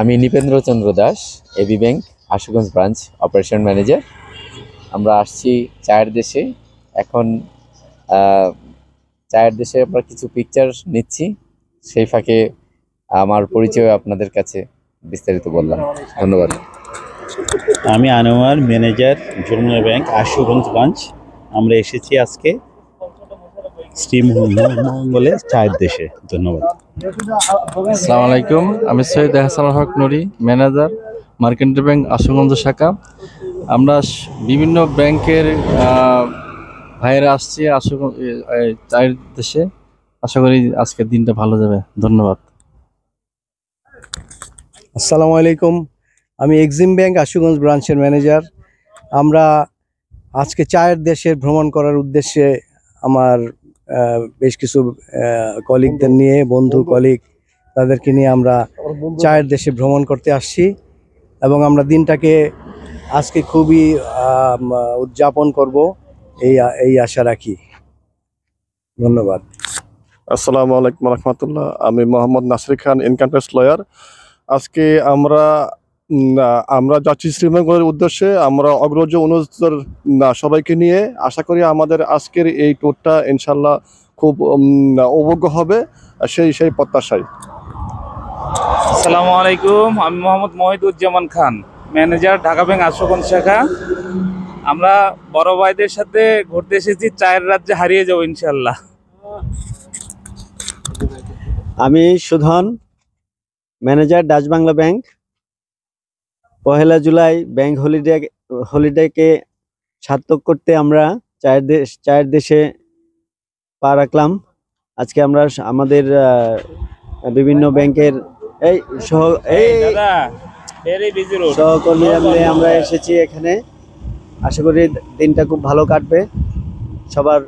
আমি Nipendra Chandra Das, AB bank Ashuganj branch operation manager. আমরা আসছি চায়ের দেশে। এখন চায়ের দেশে আমরা কিছু পিকচার নিচ্ছি, সেই ফাঁকে আমার পরিচয় আপনাদের কাছে বিস্তারিত বললাম। ধন্যবাদ। আমি Anwar, manager Jamuna bank Ashuganj branch. আমরা এসেছি আজকে শ্রীমঙ্গলে চায়ের দেশে। ধন্যবাদ। আসসালামু আলাইকুম, আমি সৈয়দ এহসান হক নুরি, ম্যানেজার মার্কেন্টাইল ব্যাংক আশুগঞ্জ শাখা। আমরা বিভিন্ন ব্যাংকের ভাইয়েরা আসছি আশুগঞ্জ চায়ের দেশে। আশা করি আজকের দিনটা ভালো যাবে। ধন্যবাদ। আসসালামু আলাইকুম, আমি এক্সিম ব্যাংক আশুগঞ্জ ব্রাঞ্চের ম্যানেজার। আমরা আজকে চায়ের দেশের ভ্রমণ করার উদ্দেশ্যে আমার বেশ কিছু কলিগদের নিয়ে, কলিগ তাদেরকে নিয়ে আমরা চায়ের দেশে ভ্রমণ করতে আসছি এবং আমরা দিনটাকে আজকে খুবই উদযাপন করব এই আশা রাখি। ধন্যবাদ। আসসালামু আলাইকুম রহমতুল্লাহ। আমি মোহাম্মদ নাসির খান, ইনকাম ট্যাক্স লয়ার। আজকে আমরা যাচ্ছি শ্রীমঙ্গলের উদ্দেশ্যে। আমরা অগ্রজ অনুরোধ সবাইকে নিয়ে আশা করি আমাদের আজকের এই ট্যুরটা ইনশাল্লাহ খুব উপভোগ্য হবে, সেই প্রত্যাশায়। আসসালামু আলাইকুম, আমি মোহাম্মদ মহিদুজ্জামান খান, ম্যানেজার ঢাকা ব্যাংক আশুগঞ্জ শাখা। আমরা বড় ভাইদের সাথে ঘুরতে এসেছি, চায়ের রাজ্যে হারিয়ে যাবো ইনশাল্লাহ। আমি Sudhan, manager Dutch Bangla bank. 1 July bank হলিডেকে সার্থক করতে আমরা চায়ের দেশে পা রাখলাম। আজকে আমরা আমাদের বিভিন্ন ব্যাংকের সহকর্মীরা মিলে আমরা এসেছি এখানে। আশা করি দিনটা খুব ভালো কাটবে। সবার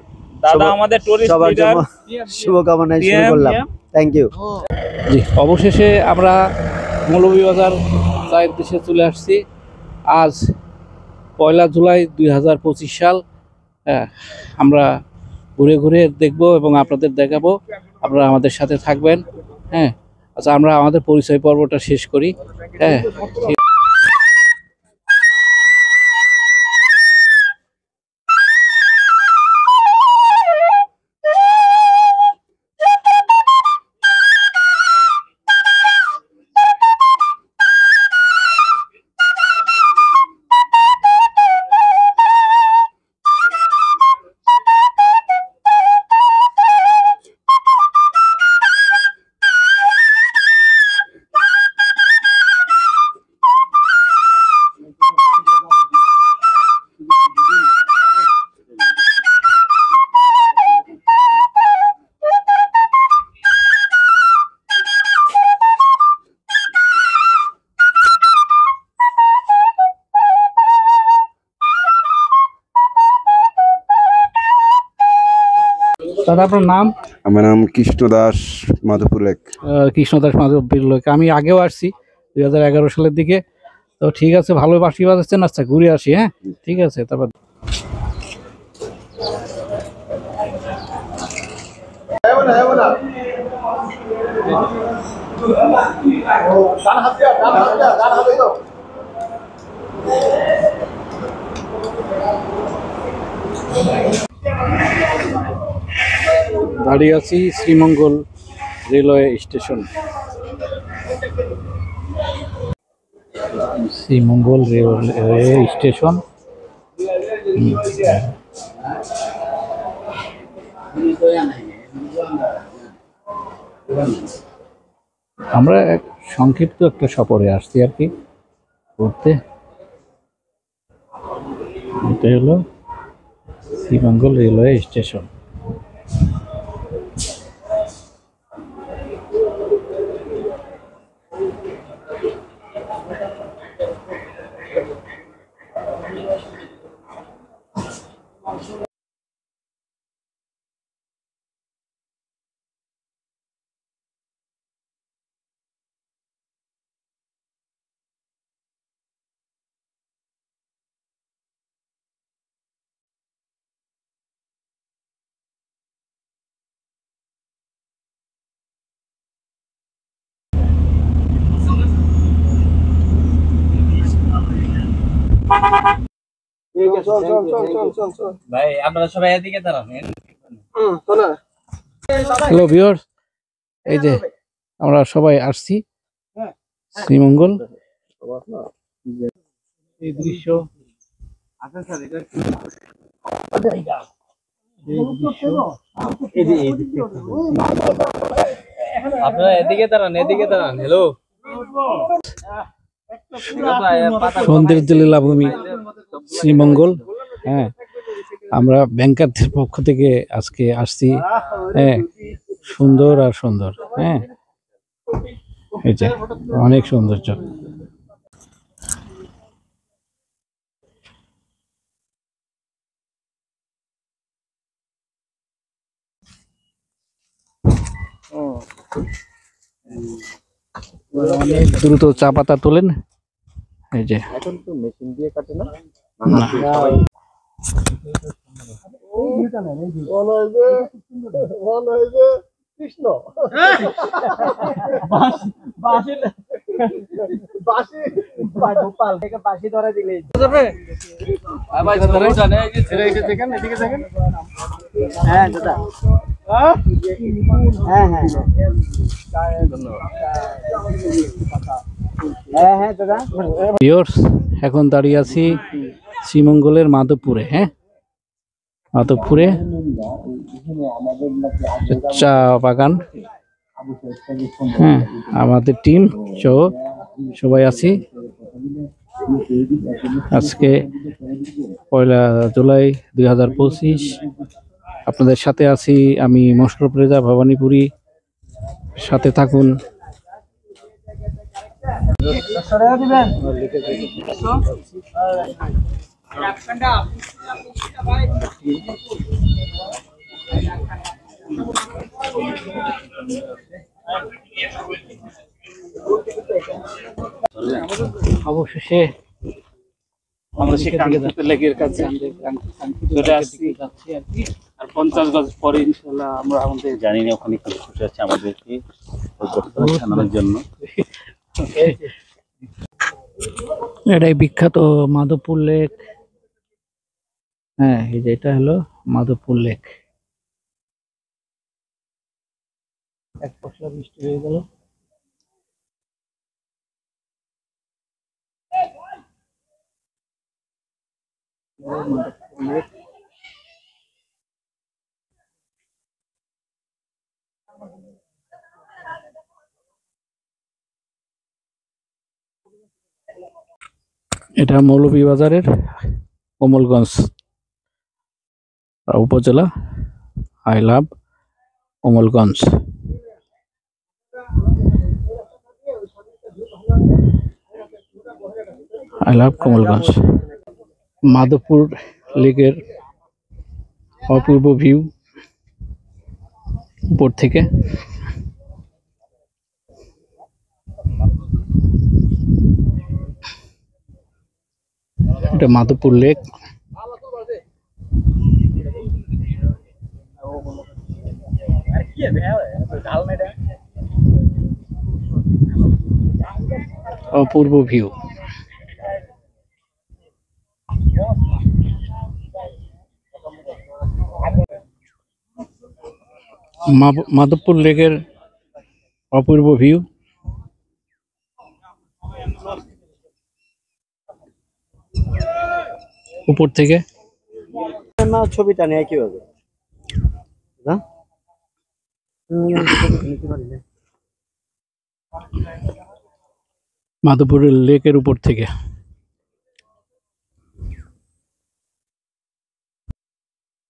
জন্য শুভকামনায় শুরু করলাম। Thank you. জি, অবশেষে আমরা মৌলভীবাজার চায়ের দেশে চলে আসছি। আজ 1 জুলাই 2025 সাল। আমরা ঘুরে ঘুরে দেখব এবং আপনাদের দেখাবো। আপনারা আমাদের সাথে থাকবেন। হ্যাঁ, আচ্ছা, আমরা আমাদের পরিচয় পর্বটা শেষ করি। হ্যাঁ, দাদা আপনার নাম? আমার নাম কৃষ্ণ দাস, মাধবপুর লেক। কৃষ্ণ দাস, মাধবপুর লেক। আমি আগেও আসছি 2011 সালের দিকে। তো ঠিক আছে, ভালো বাঁশি বাজাচ্ছেন। আচ্ছা, ঘুরে আসি। হ্যাঁ, ঠিক আছে। তারপর দাঁড়িয়ে আছি Sreemangal railway station. Sreemangal railway station. আমরা সংক্ষিপ্ত একটা সফরে আসছি আর কি ঘুরতে। এটা হলো শ্রীমঙ্গল রেলওয়ে স্টেশন। ভাই আপনারা সবাই এদিকে দাঁড়ান। হ্যালো ভিউয়ার্স, এই যে আমরা সবাই আসছি শ্রীমঙ্গল। এই দৃশ্য আপনারা এদিকে দাঁড়ান, এদিকে দাঁড়ান। হ্যালো, সৌন্দর্য লীলাভূমি শ্রীমঙ্গল। হ্যাঁ, আমরা ব্যাংকারদের পক্ষ থেকে আজকে আসছি। হ্যাঁ, সুন্দর আর সুন্দর। হ্যাঁ, এই যে অনেক সৌন্দর্য। অনেক দ্রুত চা পাতা তোলেন। এই যে এখন তো মেশিন দিয়ে কাটে না। কৃষ্ণ বাঁশি ধরে দিলে হ্যাঁ দাদা, হ্যাঁ হ্যাঁ হ্যাঁ হ্যাঁ দাদা। ভিউয়ার্স, এখন দাঁড়িয়ে আছি শ্রীমঙ্গলের মাধবপুরে। হ্যাঁ, মাধবপুরে চা বাগান। হ্যাঁ, আমাদের টিম সহ সবাই আছি আজকে 1 জুলাই 2025। আপনাদের সাথে আছি আমি মোশাররফ রেজা ভবানীপুরি। সাথে থাকুন। অবশেষে আমরা সেই কাঙ্ক্ষিত লেকের কাছে চলে আসছি। আর 50 গজ পরে ইনশাআল্লাহ আমরা আমাদের জানি না ওখানে কি খুশি আছে আমাদেরকে জানানোর জন্য। এটাই বিখ্যাত মাধবপুর লেক। হ্যাঁ, এই যে এটা হলো মাধবপুর লেক। এক পশলা বৃষ্টি হয়ে গেল। এটা মৌলভীবাজারের কমলগঞ্জ উপজেলা। I love Kamalganj. I love Kamalganj. Madhabpur লেকের অপূর্ব ভিউ উপর থেকে। এটা মাধবপুর লেক। অপূর্ব ভিউ। মাধবপুর লেকের অপূর্ব ভিউ। উপর থেকে ছবিটা নেয় কিভাবে? মাধবপুরের লেকের উপর থেকে।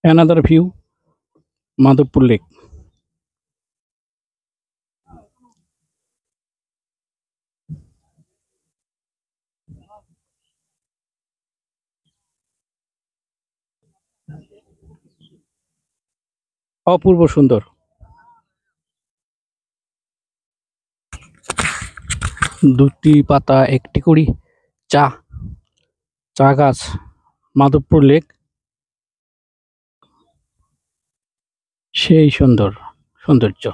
Another view Madhabpur lake. অপূর্ব সুন্দর। দুটি পাতা একটি করি চা গাছ। মাধবপুর লেক সেই সৌন্দর্য।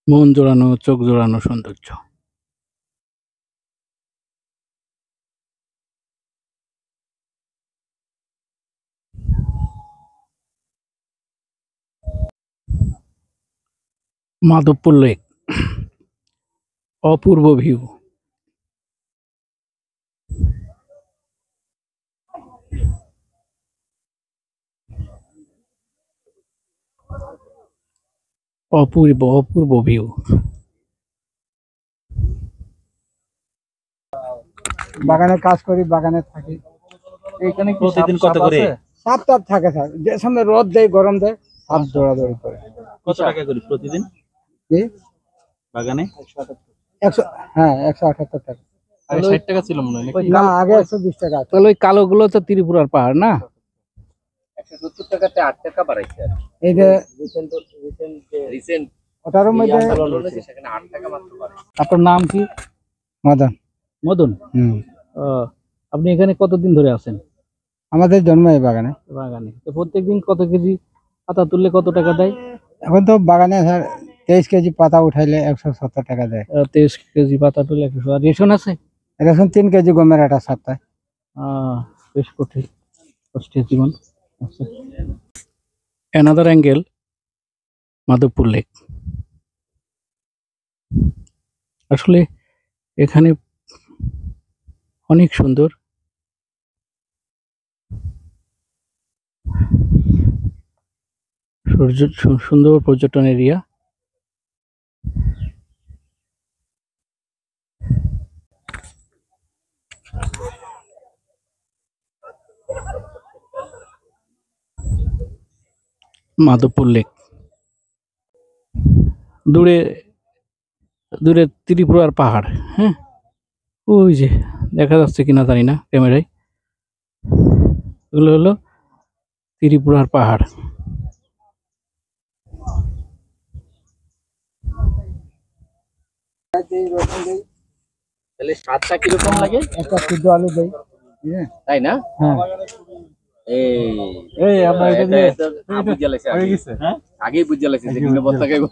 মন জোড়ানো, চোখ জোড়ানো সৌন্দর্য। মাধবপুর লেক, অপূর্ব ভিউ। অপূর্ব অপূর্ব ভিউ। বাগানে কাজ করি, বাগানে থাকি। এইখানে কি প্রতিদিন কত করে? সাপ টাপ থাকে স্যার, যে সামনে রোদ দেয়, গরম দেয়, সাপ দৌড়াদৌড়ি করে। কত টাকা করে প্রতিদিন কি বাগানে? 100, হ্যাঁ 178 টাকা। আগে 60 টাকা ছিল মনে হয় নাকি? না, আগে 120 টাকা। তাহলে ওই কালো গুলো তো ত্রিপুরার পাহাড় না? 170 টাকাতে 8 টাকা বাড়াইছে আর এই যে রিসেন্ট ওটার মধ্যে সেখানে 8 টাকা মাত্র বাড়ে। আপনার নাম কি? মদন। মদন। আপনি এখানে কতদিন ধরে আছেন? আমাদের জন্ম এই বাগানে। বাগানে তো প্রত্যেকদিন কত কেজি পাতা তুললে কত টাকা দেয়? এখন তো বাগানে স্যার 23 কেজি পাতা উঠাইলে 170 টাকা দেয়। 23 কেজি পাতা তুললে 100। আর রেশন আছে? রেশন 3 কেজি গমের একটা সপ্তাহে। বেশ কষ্টের জীবন। আচ্ছা, অ্যানাদার অ্যাঙ্গেল, মাধবপুর লেক। আসলে এখানে অনেক সুন্দর। সুন্দর পর্যটন এরিয়া। মাধবপুর লেক। দূরে দূরে ত্রিপুরার পাহাড়। হ্যাঁ, ওই যে দেখা যাচ্ছে কিনা জানি না ক্যামেরায়, এগুলো হলো ত্রিপুরার পাহাড়। তাহলে স্বাদটা কিরকম লাগে? একটা সিদ্ধ আলু দেই, তাই না? হ্যাঁ। এই আমরা এটা দিয়ে আগেই বুঝে লাগছে যে কিন্তু বত্তা খাইবো।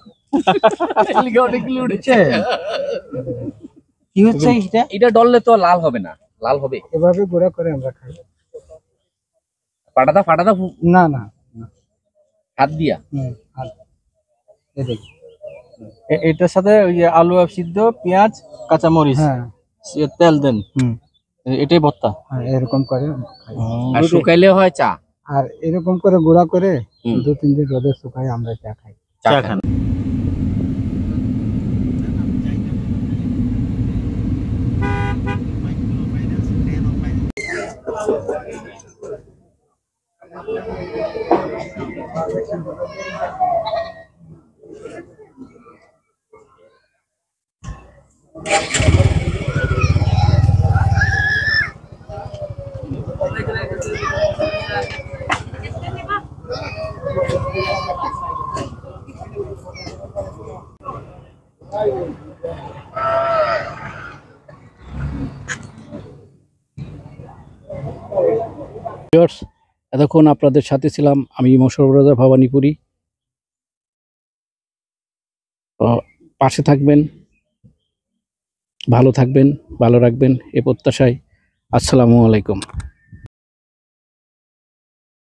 এলিগে অনেকগুলো উঠেছে। কি হচ্ছে এটা? এটা ডললে তো লাল হবে না, লাল হবে এভাবে গুঁড়া করে আমরা খাই। ফাটাদা না না, হাত দিয়া। এই দেখ, এটার সাথে ওই যে আলু আর সিদ্ধ, পেঁয়াজ, কাঁচা মরিচ, হ্যাঁ তেল দেন, এটাই ভর্তা। হ্যাঁ, এরকম করে খাই। আর শুকাইলে হয় চা। আর এরকম করে গুঁড়া করে 2-3 দিন রোদে শুকাই আমরা চা খাই। চা খান। এতক্ষণ আপনাদের সাথে ছিলাম আমি মোশাররফ রাজা ভবানীপুরি। পাশে থাকবেন, ভালো থাকবেন, ভালো রাখবেন এ প্রত্যাশায়। আসসালামু আলাইকুম।